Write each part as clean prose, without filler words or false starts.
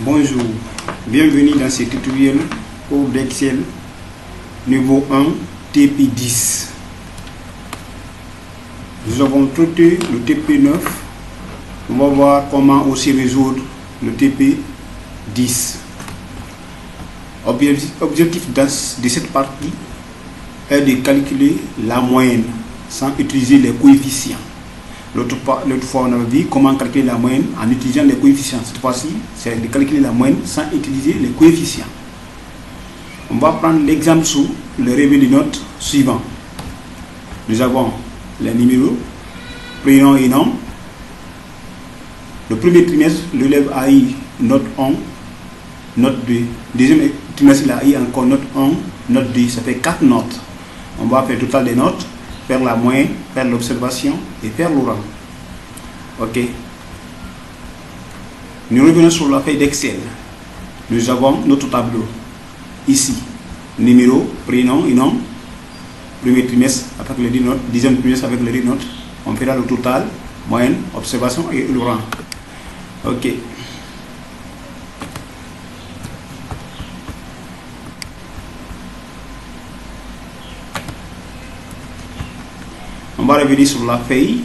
Bonjour, bienvenue dans ce tutoriel cours d'Excel niveau 1 TP10. Nous avons traité le TP9. On va voir comment aussi résoudre le TP10. Objectif de cette partie est de calculer la moyenne sans utiliser les coefficients. L'autre fois, on avait vu comment calculer la moyenne en utilisant les coefficients. Cette fois-ci, c'est de calculer la moyenne sans utiliser les coefficients. On va prendre l'exemple sous le relevé de notes suivant. Nous avons les numéros, prénom et nom. Le premier trimestre, l'élève a eu note 1, note 2. Deuxième trimestre, il a eu encore note 1, note 2. Ça fait 4 notes. On va faire le total des notes, faire la moyenne, faire l'observation et faire l'oral. Ok. Nous revenons sur la feuille d'Excel. Nous avons notre tableau. Ici, numéro, prénom et nom. Premier trimestre avec les 10 notes. Deuxième trimestre avec les 10 notes. On fera le total, moyenne, observation et l'oral. Ok. On va revenir sur la feuille,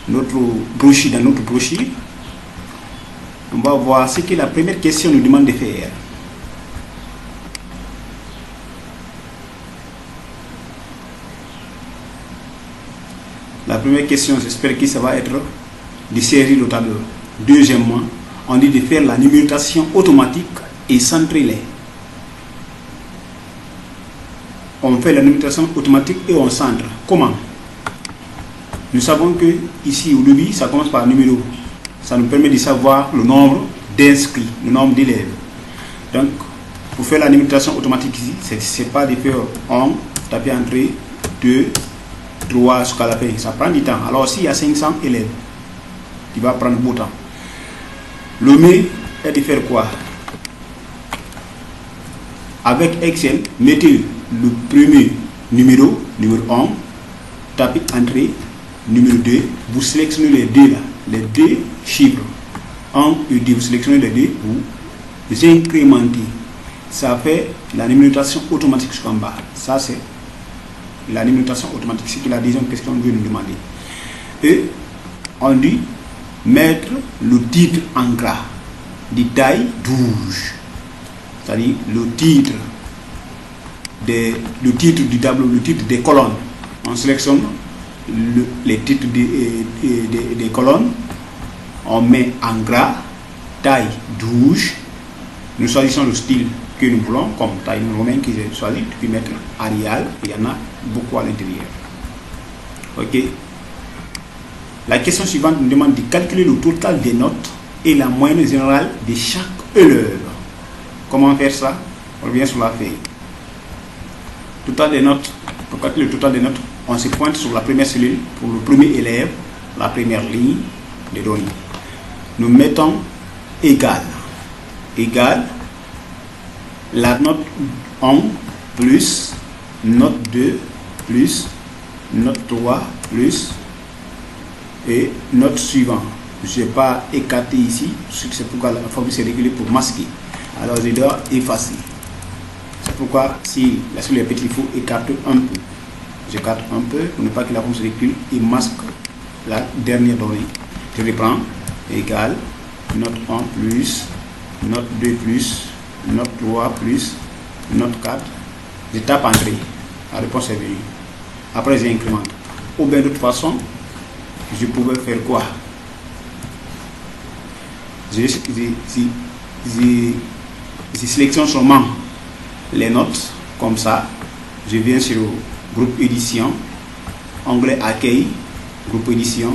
notre brochure, dans notre brochure. On va voir ce que la première question nous demande de faire. La première question, j'espère que ça va être de saisir le tableau. Deuxièmement, on dit de faire la numérotation automatique et centrer-les. On fait la numérotation automatique et on centre. Comment? Nous savons que ici au début, ça commence par numéro. Ça nous permet de savoir le nombre d'inscrits, le nombre d'élèves. Donc, pour faire la numérotation automatique ici, c'est pas de faire 1, taper entrée, 2, 3 jusqu'à la fin. Ça prend du temps. Alors, s'il y a 500 élèves, il va prendre beaucoup de temps. Le mieux est de faire quoi? Avec Excel, mettez le premier numéro 1, tapez entrée, numéro 2, vous sélectionnez les deux là, les deux chiffres 1 et 2, vous sélectionnez les deux, vous incrémentez. Ça fait la numérotation automatique jusqu'en bas. Ça c'est la numérotation automatique, c'est que la deuxième question veut nous demander. Et on dit mettre le titre en gras de taille 12, c'est-à-dire le titre du tableau, le titre des colonnes. On sélectionne les titres des colonnes, on met en gras, taille 12, nous choisissons le style que nous voulons, comme taille romaine que j'ai choisi, puis mettre Arial, il y en a beaucoup à l'intérieur. Ok. La question suivante nous demande de calculer le total des notes et la moyenne générale de chaque élève. Comment faire ça? On revient sur la feuille. Total des notes. Pour calculer le total des notes, on se pointe sur la première cellule pour le premier élève, la première ligne de données. Nous mettons égal la note 1 plus note 2 plus note 3 plus et note suivante. Je n'ai pas écarté ici, c'est pourquoi la formule s'est régulée pour masquer. Alors je dois effacer. C'est pourquoi si la cellule est petite, il faut écarter un peu. J'écarte un peu pour ne pas que la forme se recule et masque la dernière donnée. Je reprends égal note 1 plus note 2 plus note 3 plus note 4. Je tape entrée. La réponse est venue. Après j'incrémente. Ou bien de toute façon, je pouvais faire quoi? Je sélectionne seulement les notes comme ça. Je viens sur groupe édition, onglet accueil, groupe édition,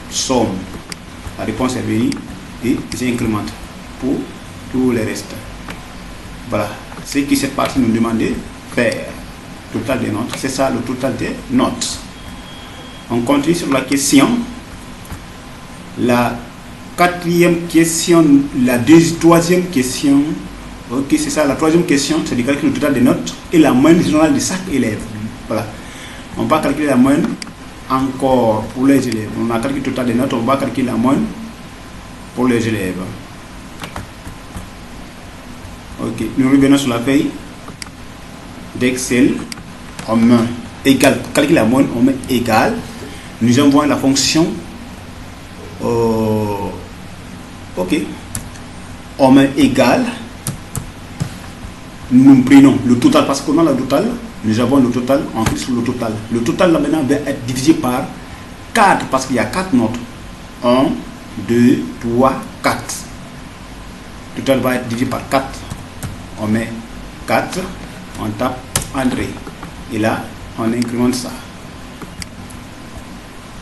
somme. La réponse est venue et j'incrémente pour tout le reste. Voilà, ce que cette partie nous demandait faire. Total des notes, c'est ça le total des notes. On continue sur la question. La quatrième question, troisième question. Ok, c'est ça, la troisième question, c'est de calculer le total des notes et la moyenne générale de chaque élève. Voilà. On va calculer la moyenne encore pour les élèves. On a calculé le total des notes, on va calculer la moyenne pour les élèves. Ok, nous revenons sur la feuille d'Excel. On met égal, pour calculer la moyenne, on met égal. Nous envoyons la fonction. Ok, on met égal. Nous prenons le total parce qu'on a le total. Nous avons le total, on clique sur le total. Le total là maintenant va être divisé par 4 parce qu'il y a 4 notes. 1, 2, 3, 4. Le total va être divisé par 4. On met 4, on tape André. Et là, on incrémente ça.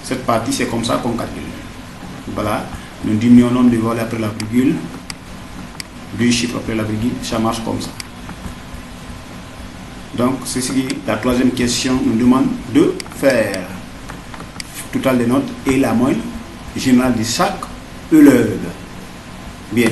Cette partie, c'est comme ça qu'on calcule. Voilà, nous diminuons le nombre de volets après la virgule. 2 chiffres après la virgule, ça marche comme ça. Donc, c'est ce que la troisième question nous demande de faire. Total des notes et la moyenne générale de chaque élève. Bien.